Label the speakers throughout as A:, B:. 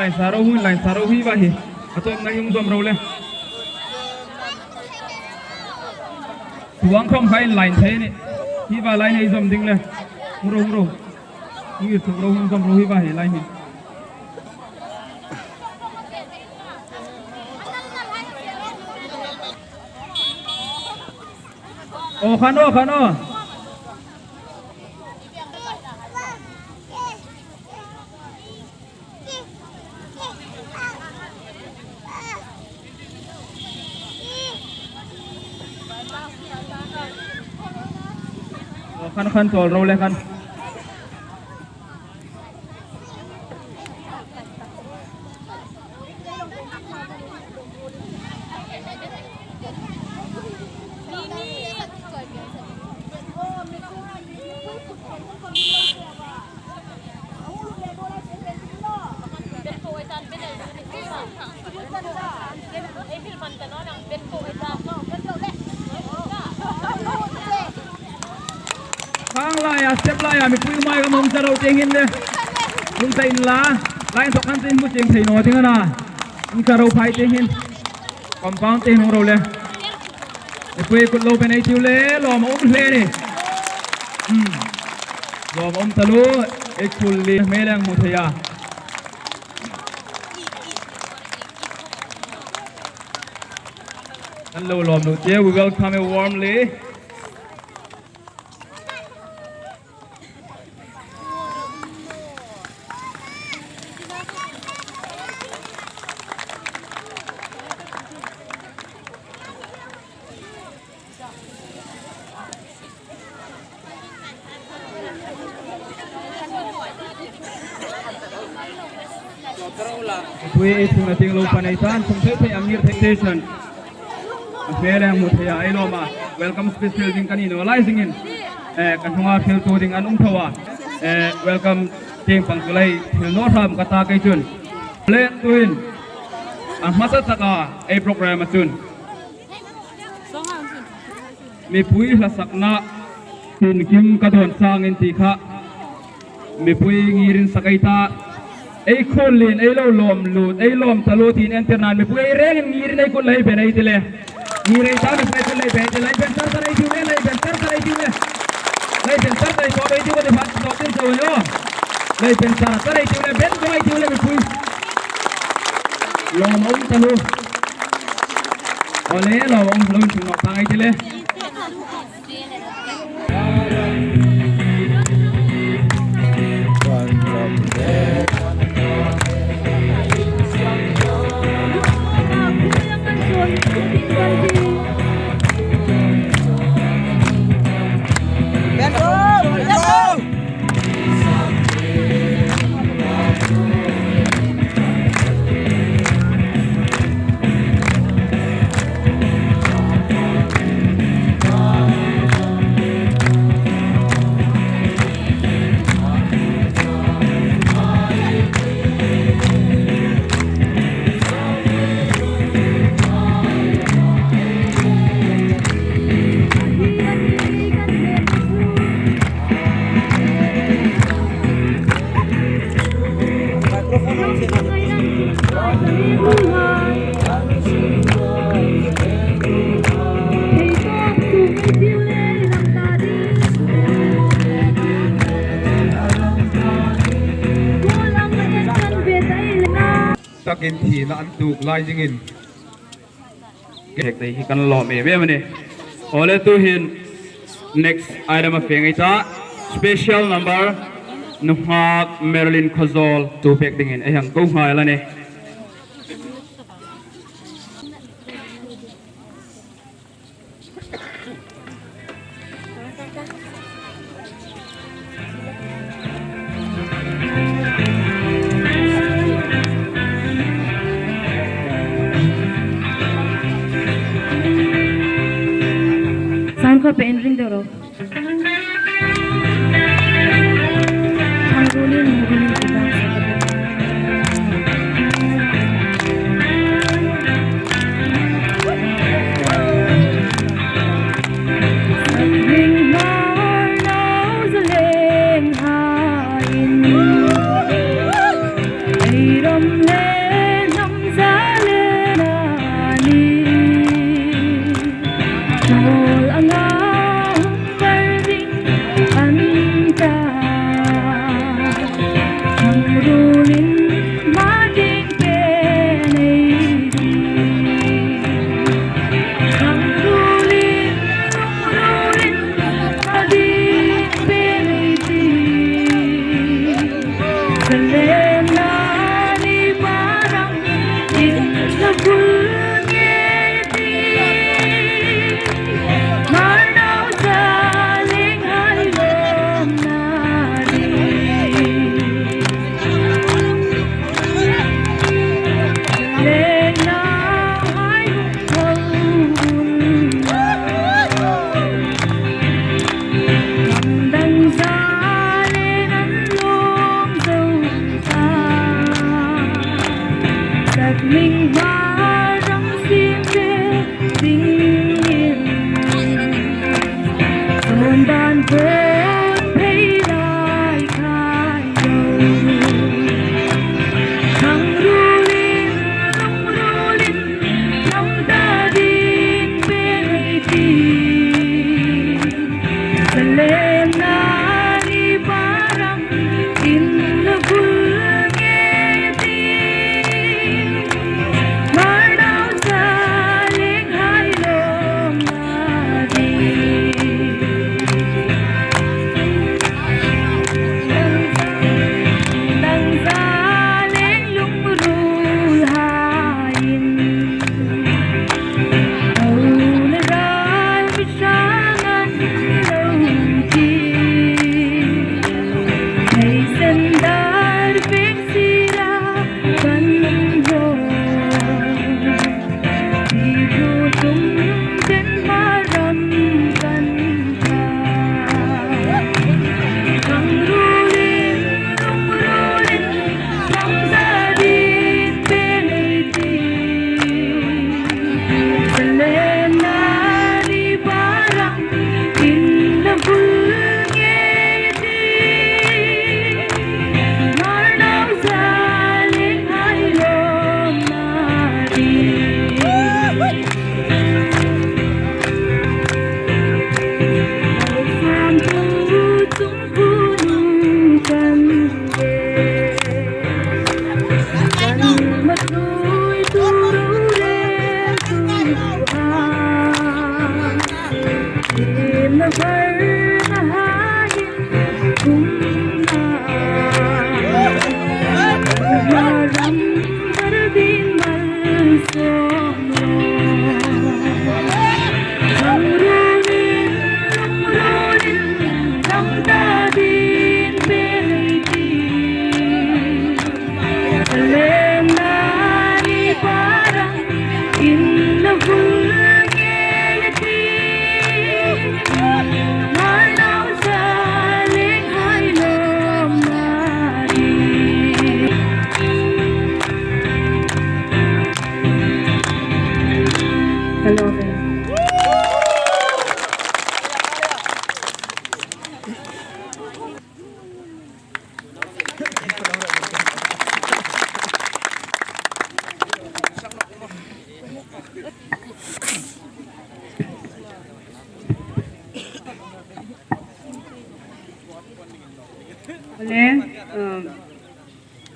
A: line saro hui ba hi atom na yung dom role tuang không hay line thế này hi ba line này dom ding le huro như tu ro hum dom ro hi ba hi line oh khano khăn tol râu lên khăn step lai mi pui mai ka mong charo tengin de lung sai la lain sok kan tin bu cheng thei no ting na ing charo phai tengin compound te no ro le e pui kut lo pe nei tiu le lo ma um le ni lo ma um talu e khul li me lang mu thaya hello lom lu che we welcome you warmly Pui itu nating lo panaitan sumsai thei amir station mele mu thaya ailoma welcome special ding kanino laising in kan hunga phil tu ding an thawa welcome ting pangkulai phil no tham kata kai chun le tuin masa taka a program chun mi pui la sakna tin kim ka don sang in ti kha mi pui ngirin sakaita ai khôn liền ai lâu lom lụt ai lom thalo tin internet mi pui reng ngir nei kun lai be nei tile ngir ai ta mai kun lai be tile lai ben tar tarai tiu lai ben tar tarai tiu lai ben tar tarai so be tiu de phat so tin so yo lai ben tar tarai tiu le ben ko ai tiu le mi pui lom om thalo ole lom om lom chu no pangai tile takin thi na an tuk lai jingin kek dei hi kan lo me be mane ole tu hin next item of fengai ta special number nuhak Marilyn Khozol tu pek dingin ehang ko ngai la ne
B: को pen ring दो रो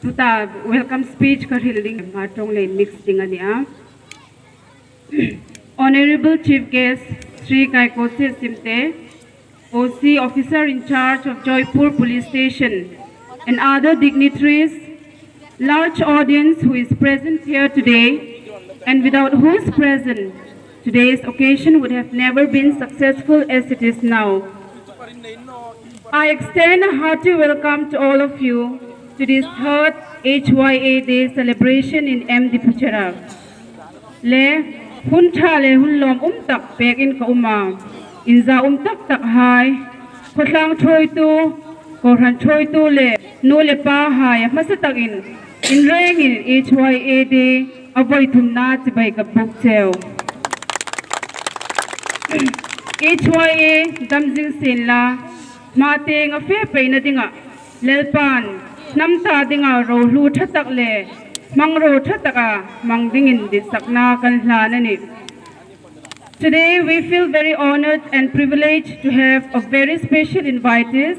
B: Tuta welcome speech karhilding matong lane mix dingania. Honorable Chief Guest Sri Kaikose Simte, OC Officer in charge of Jaipur Police Station, and other dignitaries, large audience who is present here today, and without whose presence, today's occasion would have never been successful as it is now. I extend a hearty welcome to all of you to this third HYA Day celebration in M. Dipuchara. Le hun tha le hun lom tak pek in ka uma in za tak tak hai khotlang thoi tu ko ran thoi tu le no le pa hai masatak in reng in HYA Day avoid thum na chibai ka buk cheu HYA damjing sin la ma te nga fe pe na dinga lelpan nam ta dinga ro lu thatak le mang ro thataka mang dingin di sakna kan hlanani. Today we feel very honored and privileged to have a very special invitees,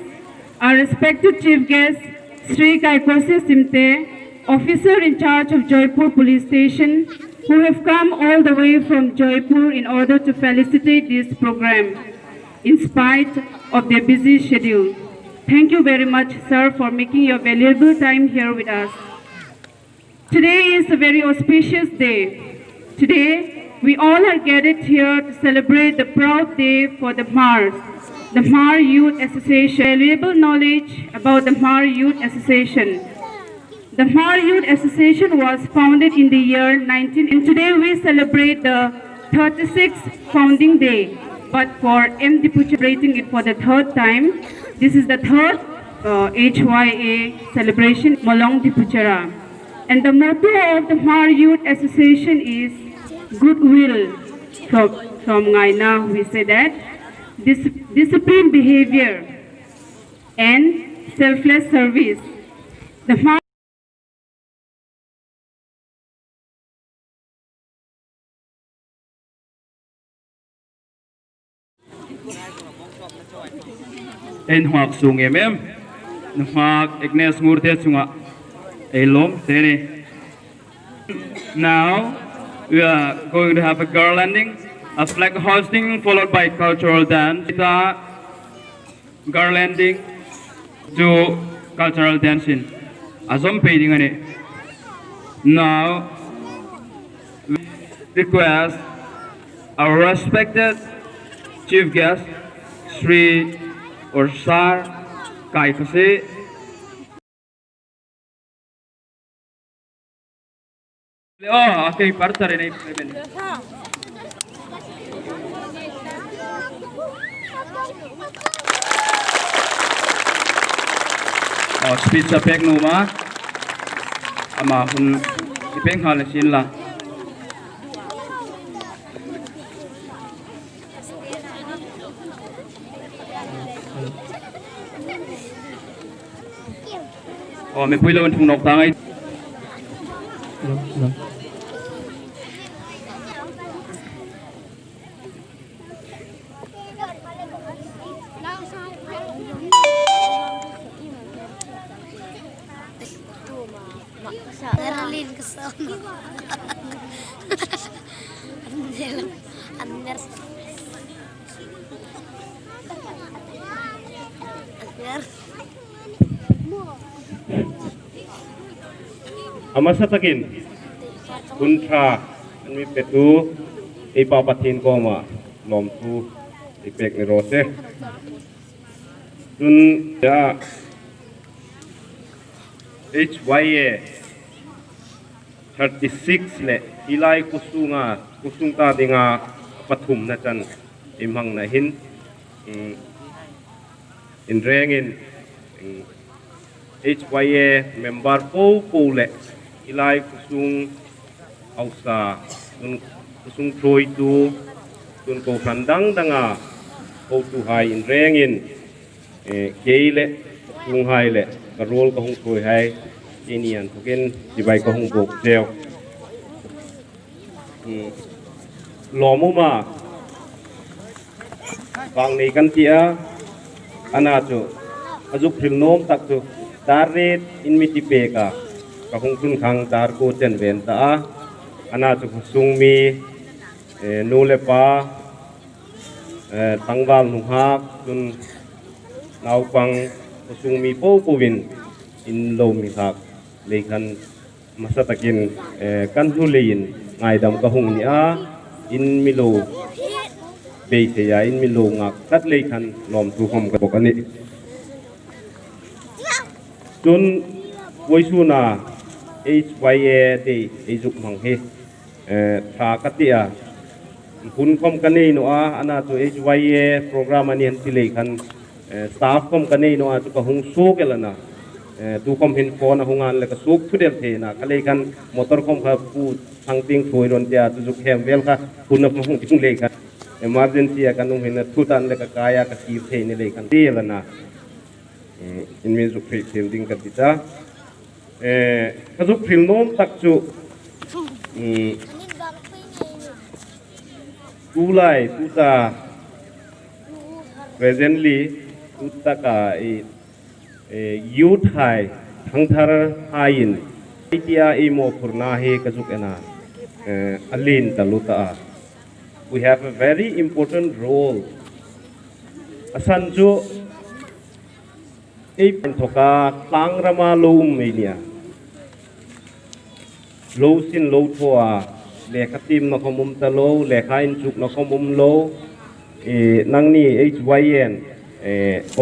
B: our respected chief guest Sri Kaikose Simte, officer in charge of Jaipur Police Station, who have come all the way from Jaipur in order to felicitate this program in spite of their busy schedule. Thank you very much, sir, for making your valuable time here with us. Today is a very auspicious day. Today, we all are gathered here to celebrate the proud day for the MARS, the MAR Youth Association. Valuable knowledge about the MAR Youth Association. The MAR Youth Association was founded in the year 19, and today we celebrate the 36th founding day. But for M. Dipu celebrating it for the third time, this is the third HYA celebration, Molong Dipuchara. And the motto of the MAR Youth Association is goodwill. From Ngaina, we say that disciplined behavior and selfless service. The MAR
A: en huak sung huak Agnes Murte sunga elom tene. Now we are going to have a garlanding, a flag hosting followed by cultural dance. Garlanding to cultural dancing. Azom painting on it. Now we request our respected chief guest Sri Sir Kaikose okay, partner in speech sa pek numa ama hun ipeng halasin la may puilo ang tunok tangay.
C: Nerlin kesana. Anders. amas sa takin kuntra an mi petu ipapatin ko ma lom tu ipek ni rose tun ya HYA 36 le ilai kusung ta dinga pathum na chan imhang na hin in rengin HYA member po le ilai kusung ausa tun kusung troi tu tun ko khandang danga ko tu hai in rengin keile kusung hai le karol ko hung troi hai inian tukin dibai ko hung bok jeo lomu ma bang ni kan tia ana chu azuk thil nom tak chu tarit in miti pe ka hung kun khang tar ko chen ven ta ana chu sung mi nu le pa tangwal nu ha kun nau pang sung mi po ko win in lo mi hak le kan masatakin kan hulin ngai dam ka hung ni a in milo be se ya in milo ngak tat le kan lom tu khom ka bok ani chun voisuna HYA de ejuk mang he tha katia hun khom kani no a ana chu HYA program ani han tile kan staff khom kani no a chu ka hung so kelana tu khom hin phone hungan le ka suk thudel the na kale kan motor khom kha pu thang ting thoi ron tia chu ju khem vel kha hun na hung ting le kan emergency kan nu hin thu tan le ka kaya ka ki the ni le kan ti lana in min ju phil ding ka ta ka ju phil nom tak chu tulai tuta presently tuta ka youth hai thangthar hain itia imo purna he kazukena alin taluta we have a very important role asan jo ei thoka tangrama lum media lo sin lo thoa le khatim na khomum ta lo le khain chuk na khomum lo nangni HYN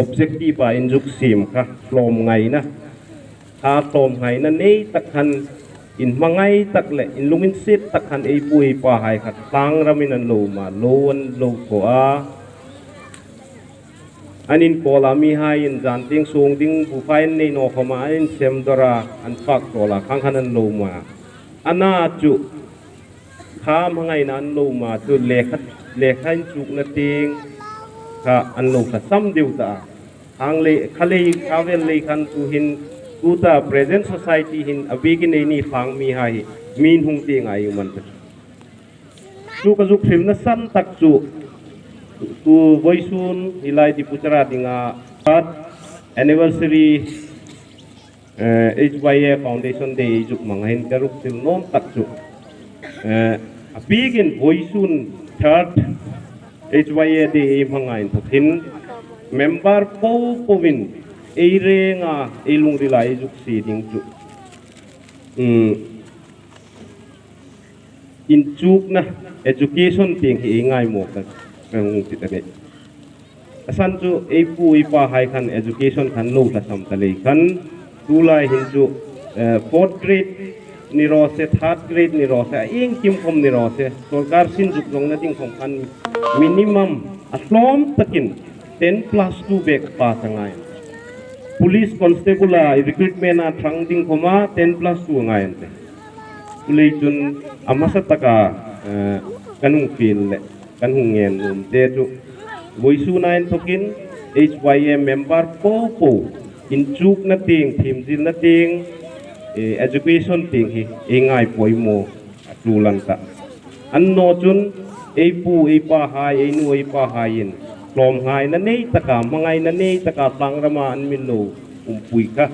C: objective ba injuk sim kha flom ngai na tha flom ngai na nei takhan in mangai takle in lumin sit takhan ei pui pa hai khat tang ramin an lo ma lo an lo ko a anin kola mi hai in jan ting sung ding bu fain nei no khoma in sem dora an fak kola khang khan an lo ma ana chu kham hangai nan lo ma chu le khain chuk na ting ka an lo ka sam deu ta hang le khale kavel le khan tu hin tu ta present society hin abigin ni phang mi hai min hung ti ngai man chu ka ju khrim na san tak chu tu voisun hilai di puchara dinga anniversary HYA Foundation Day juk mangahin karuk til nom tak chu apigin voisun third HYA Day mangahin thothin member po povin eirenga elung rilai juk si ding chu in chuk na education ting hi ngai mo ka ngung ti tane asan chu epu ipa hai khan education khan lo la sam ta le khan tulai hin chu 4th grade ni ro se 3rd grade ni ro se ing kim khom ni ro se sarkar sin juk jong na ting khom khan minimum aslom takin 10+2 bek pa sangai police constable recruitment a thang ding khoma 10+2 ngai ante ulei chun amasa taka kanung fil le kan hungen te chu voisu nain thokin HYA member po in chuk na ting thim jil na ting education ting hi engai poimo atulan ta anno chun epu epa hai enu epa hain klom hai na nei taka mangai na nei taka sangrama an minlo umpui ka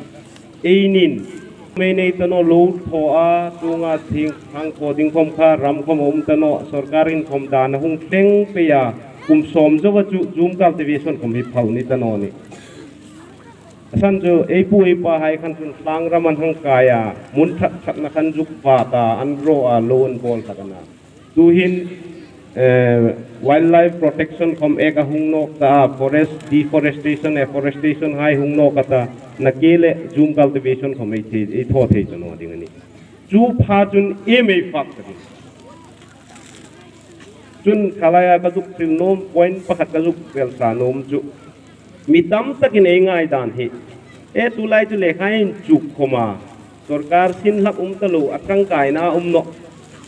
C: einin me nei tano lo tho a tunga thing hang ko ding khom kha ram khom om tano sarkarin khom dan hung teng pe ya kum som zo wa chu zoom cultivation khom hi phau ni tano ni สันจูไอ้ผู้ไอ้ป้าให้ขันจุนสร้างรามันหังกายมุนทักนักขันจุกฟ้าตาอันโรโลนบอลสักนาดูหินwildlife protection คอมเอกหุงนกตา forest deforestation afforestation ให้หุงนกตานักเกลจูม cultivation คอมไอ้ทอดเทจนวดิ่งนี้จูพาจุนเอไม่ฟักกันจุนขลายกระจุกสิลโนม point ประคัดกระจุกเวลสานมจูมีดำตะกินเองไงด่านเหตุไลจุเลขันจุกขมาสรการสินหลักตะลุอักขังกายนานก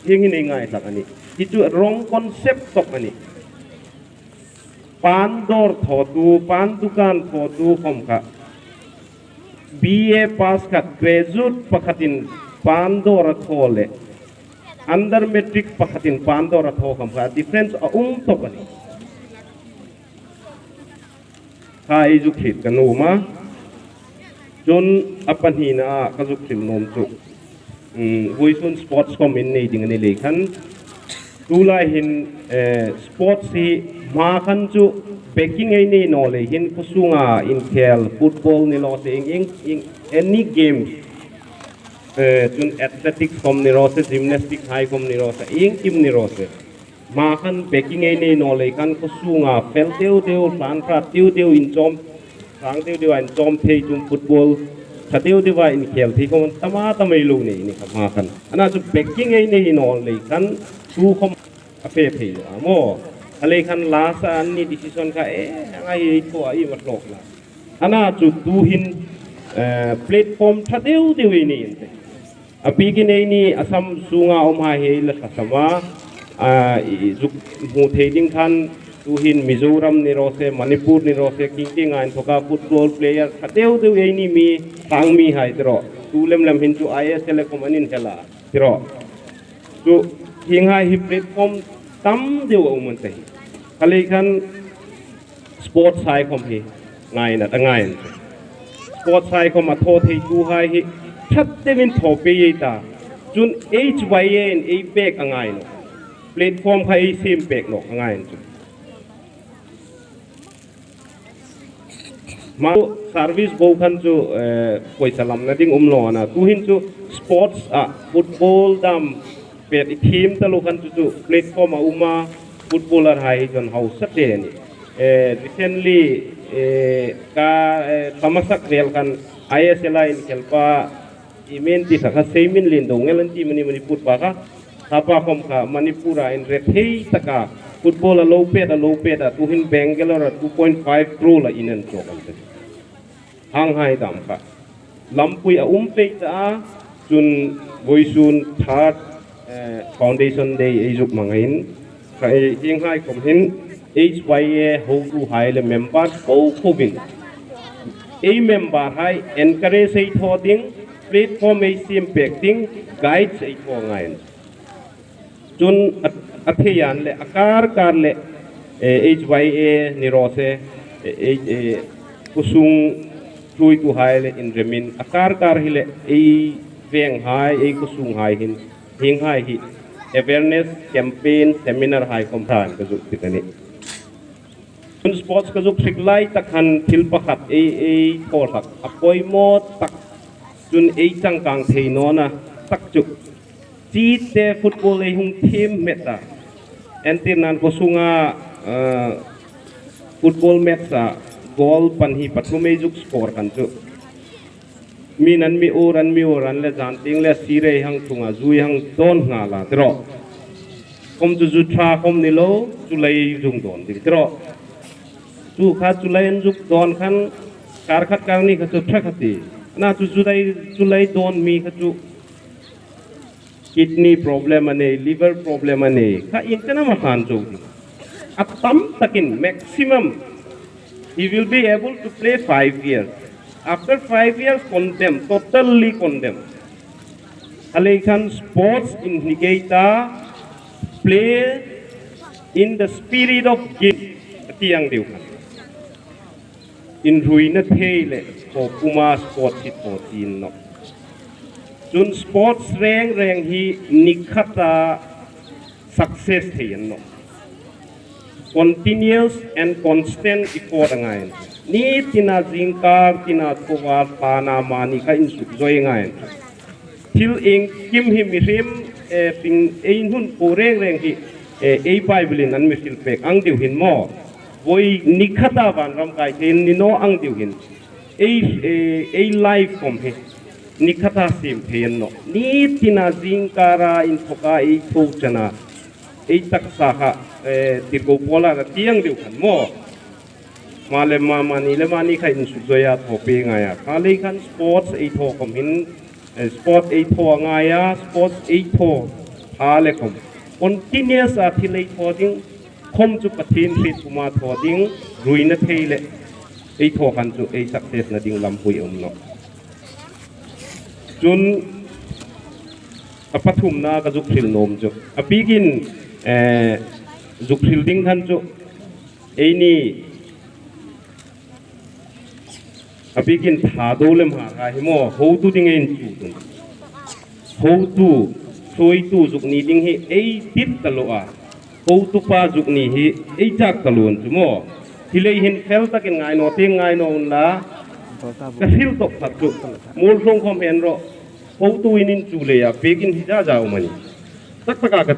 C: ยังเองไงสักอันนี้ที่จุรองคอนเซปต์ตกอันนี้ปานดอร์ทอตูปานดุการทอตูคมค่ะ BA พาสขัดเกรจุดประคัดินปานดอร์ทอเลอันเดอร์เมทริกประคัดินปานดอร์ทอคมค่ะ difference ตกอันนี้ข้าจุกหิดกันนูมาจนอปันหินะกจุกสิมนมจุกวุ้ยซุนสปอร์ตคอมมินนี่ดิ่งนี่เลยขันดูแลหินสปอร์ตสิมาขันจุเบกกิ้งไอ้นี่นอเลยหินกุสุงอินเคลฟุตบอลนี่ล้อเสียงany game จนแอตเลติกคอมนี่ล้อเสียจิมนาสติกไฮคอมนี่ล้อเสียกิมนี่ล้อเสียมาขันเบกกิ้งไอ้นี่นอเลยขันกุสุงเฟลเดียวฟานฟราเดียวอินจอมทางเดียวอินจอมเทจุมฟุตบอลถ้าเดียวอินเคลที่เขาตมาไม่รู้นี่ครับมาขันอันนั้นจุเบกกิ้งไอ้นี่นอเลยขันดูคอมอาเฟ่เพย์โม่อะไรขันลาสอันนี้ decision ค่ะไอ้ตัวไอ้วัดโลกละอันนั้นจุดดูหินplatform ถ้าเดียวนี่ปีกินไอ้นี่อาสัมสุงาอมหาเฮลสัสมาจุดมูเทดิ้งขันดูหินมิโซรัมนิโรเซมณิปุรนิโรเซคิงกิ้งอันทุกฟุตบอลเพลย์ถ้าเดียวไอ้นี่มีทางมีให้ตรอดูเล่มหินจู ISL คอมอันนี้เฮล่าตรอดูหิงให้ฮิปแพลตฟอร์มตั้มเดียวอุมันเตะขลีกันสปอร์ตไซค์คอมพีง่ายนะตั้งง่ายสปอร์ตไซค์คอมมาโทษให้ดูให้ชัดเจนทอปีตาจุน HYN ไอเบกง่ายเนาะแพลตฟอร์มใครซิมเบกเนาะง่ายจุนมาซาร์วิสโบกันจูคุยสลัมนั่นดิ้งโลนะกูเห็นจูสปอร์ตฟุตบอลดำเป็นทีมตลกันจูแพลตฟอร์มมาฟุตบอลอะไรจนเขาสักเดือนrecently ธรรมศักดิ์เรียลกัน ISL นี่เคลป้าอีเมนที่สัก10 มิลลิอนดงเงินที่มันพูดปากถ้าป้าคมค่ะมันพูดอินเรทเฮตกาฟุตบอลโลเปดตุหินแบงเกลร์2.5 crore ละอินันโจกันเลยห่างหายตามค่ะลำปุยเปตาจุนบอยซุนทาร์ดfoundation day ไอจุกมังหินใครยิงให้ผมเห็น HYA ฮูกูไฮเลเมมเบอร์คู่บินไอเมมเบอร์ให้ encourage ให้ทอดิ้ง platform ไอซีมเปกดิ้ง guide ไอทอง่ายจนอัธยานเลยอาการเลยHYA นิโรเซกุสุงช่วยกูหายเลยอินเรมินอาการฮิเลยเวียงหายกุสุงหายหินหิงหายหิ awareness campaign seminar หายคอมพรานกระจุกติดนี้คุณสปอร์ตกระจุกสิกไลตักหันทิลปักโคลักอปอยโมตักจุนจังกังเทนอนะตักจุกจีเตฟุตบอลหุ่งทีมเมตาเอ็นตินันกุสุงฟุตบอลเมตากอลปันฮีปัตลุเมจุกสปอร์กันจุมีนันมีโอรันเลจานติงเลสีเรหังทุงจุยหังโดนงาลาตรอคมจุทราคมนิโลจุเลยจุงโดนตรอจูข้าจุเลยจุกโดนขันการขัดการนี่ข้าจุทรักตีน่าจุเลยโดนมีข้าจุkidney problem ane liver problem ane ka intena makan jo atam takin maximum he will be able to play 5 years after 5 years condemned totally condemned alekan sports in Nigeria play in the spirit of game tiang diu in ruina thele ko kuma sport sit tin noจุนสปอร์ตแรงฮีนิคัตา success เทียนเนาะ continuous and constant effort ไง นี่ที่น่าจิงการที่น่าตัวปานามานี่ก็อินสุดด้วยง่ายทิลเองกิมหิมิริมปิงเอ็นหุ่นโอเร่งเร่งที่ไปบิลินนั้นมิสิลเปกอังดิวหินมอโอยนิคตาบันรำกายเห็นนิโนอังดิวหินไลฟ์คอมเฮนิคตาสิมเพียนโนนี่ที่น่าจิงการอินทกาทูชนะตักษาติดกูพอลาที่ยังดิวขันมอมาเลมานี่เลมานี่ใครอินสุดยอดทอปีไงอ่ะคาลีขันสปอร์ตทอคอมหินสปอร์ตทอไงอ่ะสปอร์ตทอพาเลคอมcontinuous อาทิตย์เลยทอดิ้งคมจุปฏินฟิตมาทอดิ้งรุยนัทเฮเลทอขันจุsuccess นัดิ้งลำพุยเนาะจนปฐุมนาก็จุกฟิลโนมจุปีกินจุกฟิลดิ้งขันจุนี่ปีกินถาดูเลมหาใครโม่หูตูดิ้งเองจุดหูตูช่วยตูจุกนี้ดิ้งให้ติดตลอดหูตูป้าจุกนี้ให้จักตลอดจุโม่ที่เลยเห็นเฟลตะกินไงโนเตียงไงโนละกระฟิลตกผัดจุมูลทรงคอมเห็นรอหูตูอินินจูเลยปีกินที่จะเอามันตักตะกาก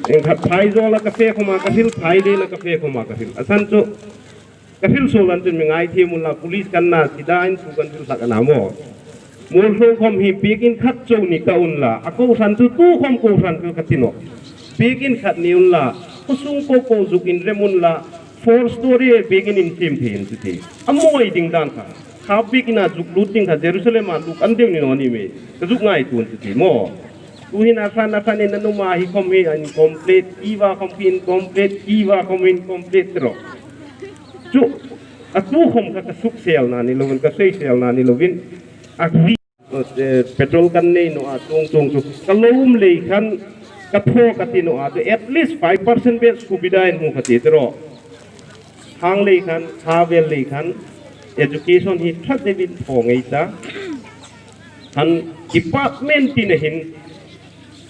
C: เองขัดไผ่โซลกาแฟเข้ามากระฟิลไผ่ดีนะกาแฟเข้ามากระฟิลอาสันจุกระฟิลโซลันจนมีไงที่มุลลา police กันน่ะสิได้สุกันฟิลสักน้ำมูลทรงคอมฮีปีกินขัดโจนิกาอุนละอากูสันจุตู้คอมกูสันฟิลขัดติโนปีกินขัดนิอุนละกุสุงโกโกจุกินเรมุนละ four story ปีกินอินทิมเพนสุดที่อโมยดิ้งดันค่ะข้าปีกินอาจุกลุดดิ้งค่ะเยรูซาเล็มอาลุกอันเดียวนี่นนี่เมย์กระจุกง่ายตัวสุดที่โมTuhin asan in nanuma hi komi incomplete iwa komi incomplete iwa komi incomplete ro chu atu khom ka suk sel na ni lovin ka sei sel na ni lovin akri petrol kan nei no atong tong chu kalum le khan ka tho ka ti no at least 5% bes ku bidai mu khati ro hang le khan havel le khan education hi that devin thongai ta han department tin hin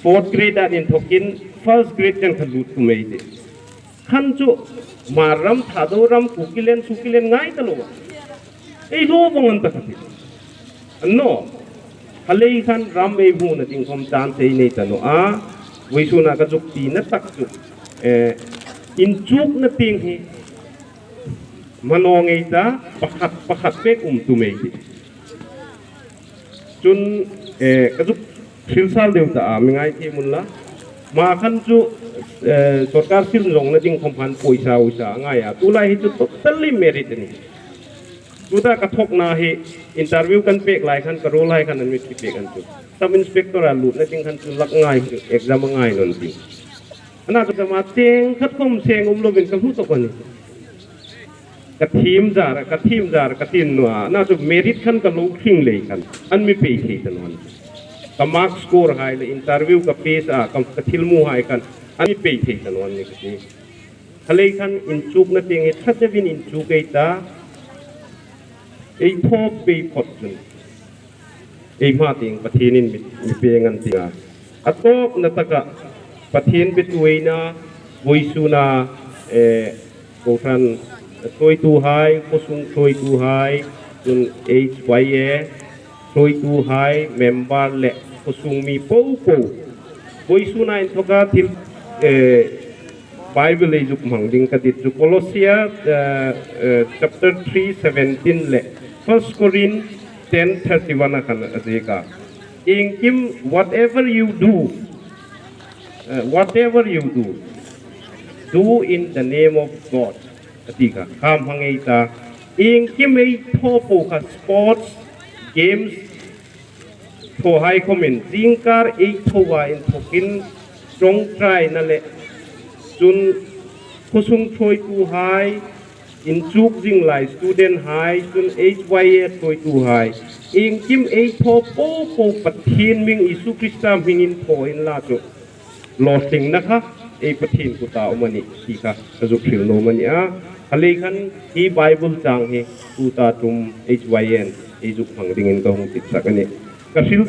C: fourth grade at in Tokin, first grade can conclude to make it. Hanju Maram, Tadoram, Kukilen, Sukilen, Naitalo. A low on the Kati. No, Halekan Ram a moon at income dance Natano. We soon a Gazuki, Natakju. In Juk nothing he Manongata, Pakat to make it. Jun Kazuk. Silsal dewa mengai ti mulla makan ju सरकार सिल जोंग ना जिंग कंपन पैसा उसा ngaया tulai hitu totally merit ni tuta kathok na he interview kan pek lai khan ka role lai khan an mi pek kan tu sub inspector alu na jing khan tu lak ngai exam ngai non ti ana to ma teng khat kom seng lo ben kan hu to kon ni ka team jar ka tin no na to merit khan ka lo khing le kan an mi pe thi tan on ka mark score hai le interview ka pace ka thilmu hai kan ani pe the tan wan ni ki halei khan in chuk na ting it khat vin in chuk ei ta ei tho pe phot chun ei ma ting pathin in mi pe ngan tinga atop na taka pathin bituina voisuna ko khan thoi tu hai ko sung thoi tu hai chun HYA thoi tu hai member le ko sung mi po voisuna in thoka thil Bible le juk mangding kadit ju Colossians chapter 3:17 le 1 Corinthians 10:31 akan azeka ingkim whatever you do do in the name of God atika kam hangeita ingkim ei thopo ka sports games tho hai comment jingkar ei thowa in thokin strong try na le chun kusung thoi tu hai in chuk jing lai student hai chun HYA thoi tu hai ing kim a tho po pathin ming isu krista mingin tho in la chu lo sing na kha e pathin ku ta omani ki ka azu khil no mani a hale khan hi bible chang he tu ta tum HYN e juk phang ding in ka hung tit sakani กระชิล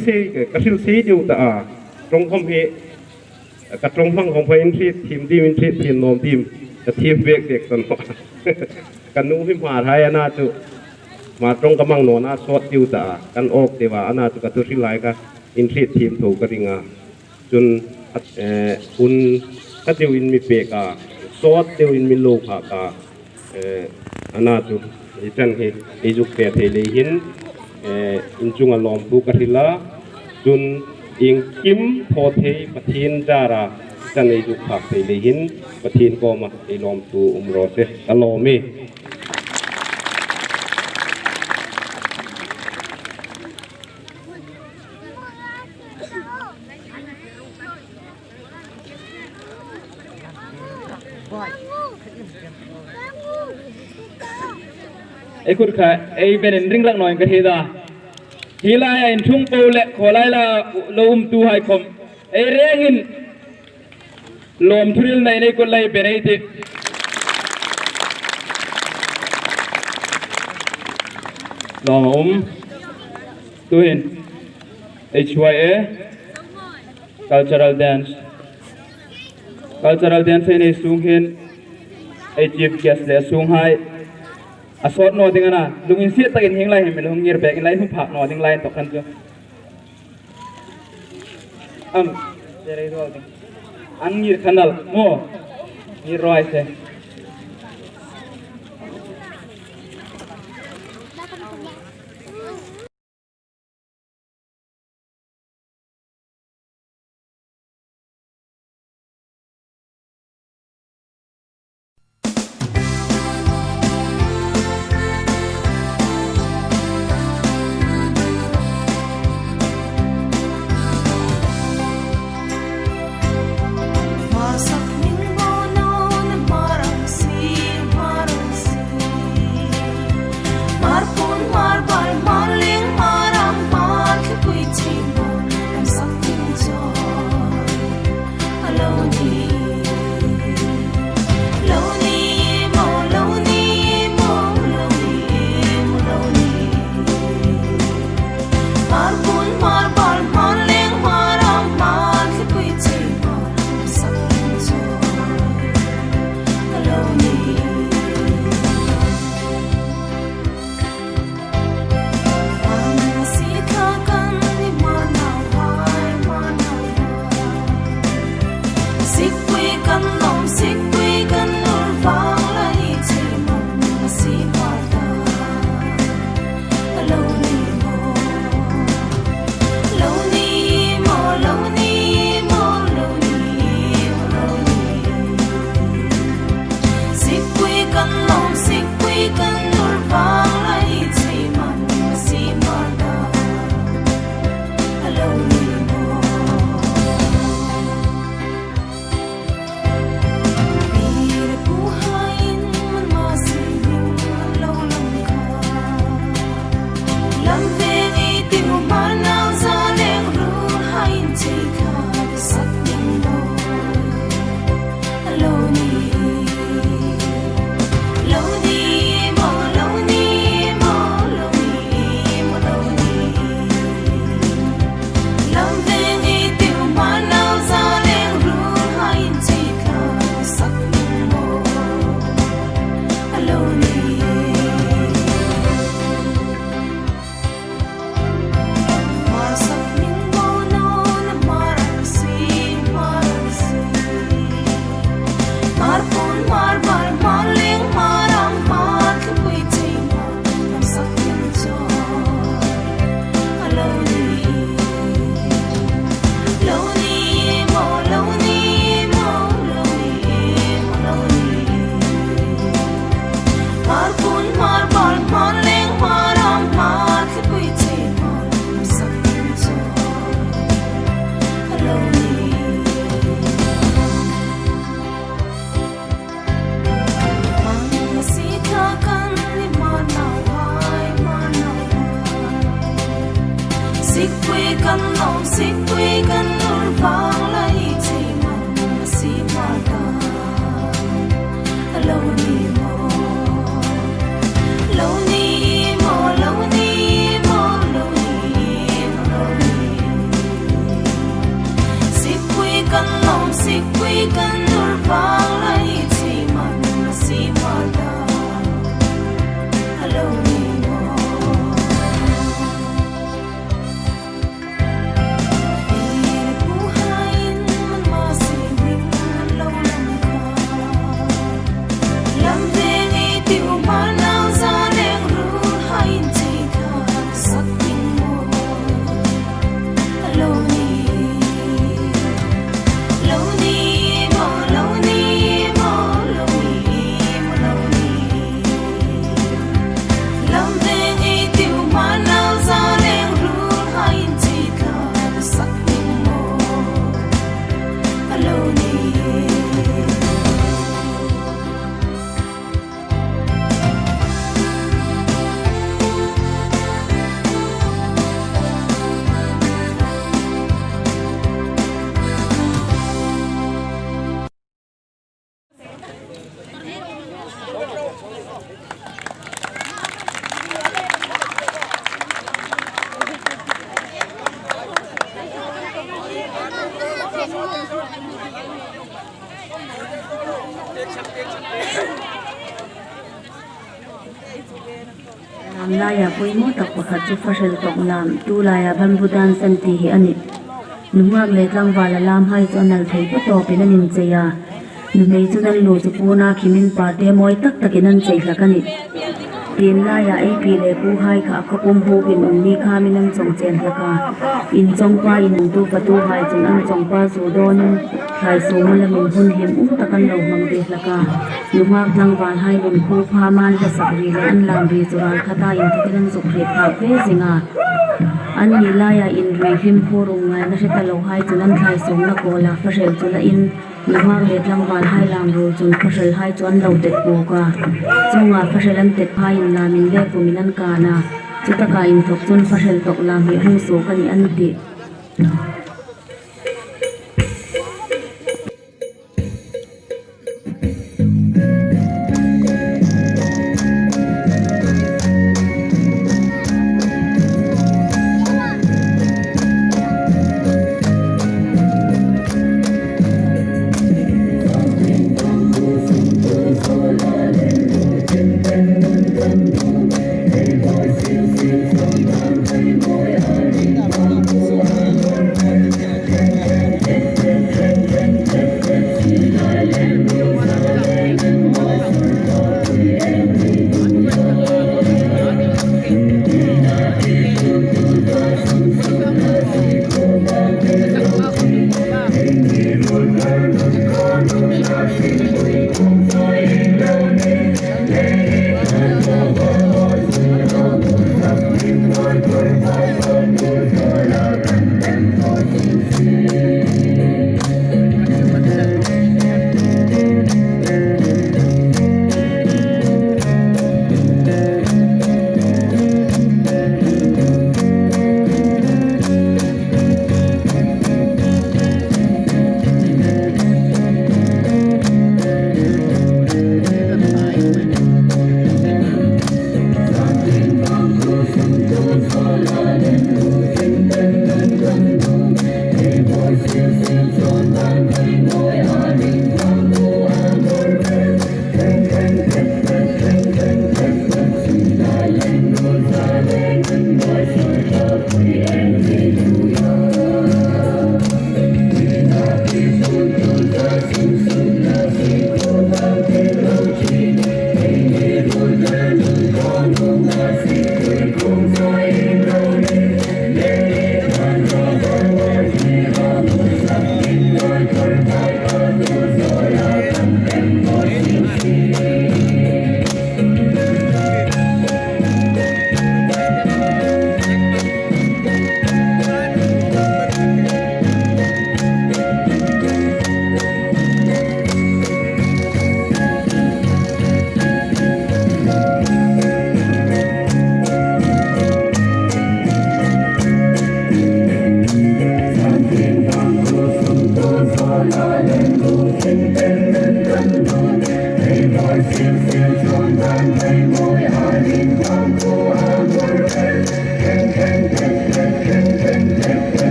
C: เซดิวตาตรงคอมเพกระตรงฟังของพอินทรีทีมดีอินทรีทีมโนมทีมจะทีมเบกเด็กตนกันนู้พิมพ์ไทยอนาจุมาตรงกำลังโนนาสอดดิวตากันออกเทวาอนาจุกตุสิไลกะอินทรีทีมถูกกระดิ่งจนคุณก็ดิวอินมีเปกาสอดดิวอินมีโลภะกาอนาจุดิฉันเฮจุกเตะเทเลหินอินจุงอลอมทุกทิลาจนอิงคิมโพเทปทินจาราจันเฮจุกผักเทเลหินปทินก็มาไอลอมตูอุมรอเซตลอเม
A: ไอ้คุณค่ะไอ้เป็นริงลักหน่อยกันทีตาทีละไอ้ชุ่มปูเละขอไล่ละลมตูให้คมไอ้เรียงินลมทุเรศในคนไล่เป็นไอ้ที่ลมตัวเห็นHYA cultural dance ในสูงเห็นไอ้จีบแกสเลยสูงให้asot no dengan na lungin siat takin hing lai hemel hung ngir bek lai hung phak no ding lai tokan jo jere do ding an ngir khanal mo ngir roi se
D: laya poimo tak pakhat chu fashel tok lam tu laya bambudan santi hi ani nungak le tlang wala lam hai chu anal thei pa to penanin cheya numei chu nan lu chu puna khimin pa te moi tak takin an chei hlakani tin laya ap le pu hai kha khapum hu bin umni kha minan chong chen hlaka in chong pa in tu patu hai chun an chong pa su don khai su malamin hun him takan lo mang de hlaka nungak tlang wal hai lun khu pha man ka sakri le an lam ri chural khata in thikinan sukri pha ve zinga an ni laya in ri him phurung ngai na se talo hai chunan khai sum na kola fashel chula in nungak le tlang wal hai lam ru chun fashel hai chuan lo tet pu ka chunga fashel an tet phai in lamin le puminan kana chutaka in thok chun fashel tok lam hi hu so kani an ti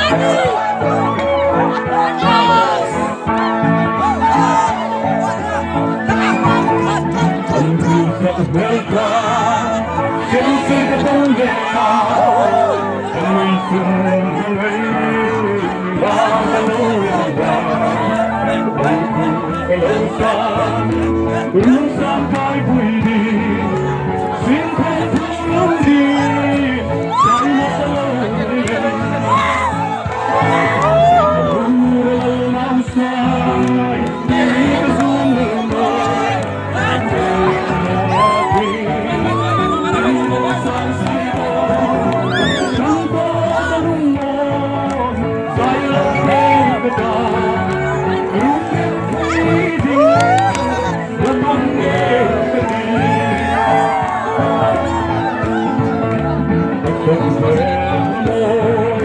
E: Hãy subscribe cho kênh Ghiền Mì Gõ để không bỏ lỡ